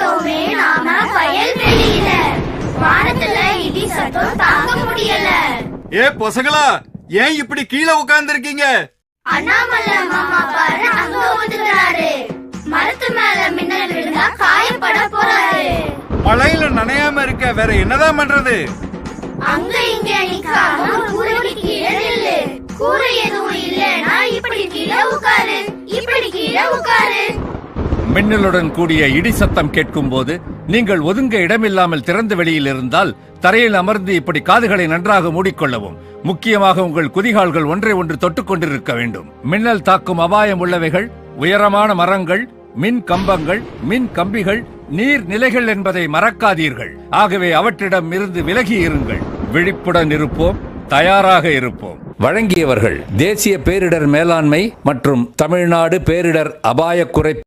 வந்துட்டோமே நாம வயல்வெளியில. வானத்துல இடி சத்தம் தாங்க முடியல. ஏ பொசங்களா, ஏன் இப்படி கீழே உட்கார்ந்து இருக்கீங்க? அண்ணாமலை மாமா பாரு அங்க ஒதுக்குறாரு. மரத்து மேல மின்னல் விழுந்தா காயப்பட போறாரு. மழையில நனையாம இருக்க வேற என்னதான் பண்றது? அங்க இங்க நிக்காம கூரைக்கு கீழே நில்லு. கூரை எதுவும் இல்லைன்னா இப்படி கீழே உட்காரு, இப்படி கீழே உட்காரு. மின்னலுடன் கூடிய இடி சத்தம் கேட்கும் போது நீங்கள் ஒதுங்க இடமில்லாமல் திறந்த வெளியில் இருந்தால் தரையில் அமர்ந்து இப்படி காதுகளை நன்றாக மூடிக்கொள்ளவும். முக்கியமாக உங்கள் குதிகால்கள் ஒன்றை ஒன்று தொட்டுக் கொண்டிருக்க வேண்டும். மின்னல் தாக்கும் அபாயம் உள்ளவைகள் உயரமான மரங்கள், மின் கம்பங்கள், மின் கம்பிகள், நீர் நிலைகள் என்பதை மறக்காதீர்கள். ஆகவே அவற்றிடம் இருந்து விலகி இருங்கள். விழிப்புடன் இருப்போம், தயாராக இருப்போம். வழங்கியவர்கள் தேசிய பேரிடர் மேலாண்மை மற்றும் தமிழ்நாடு பேரிடர் அபாய குறைப்பு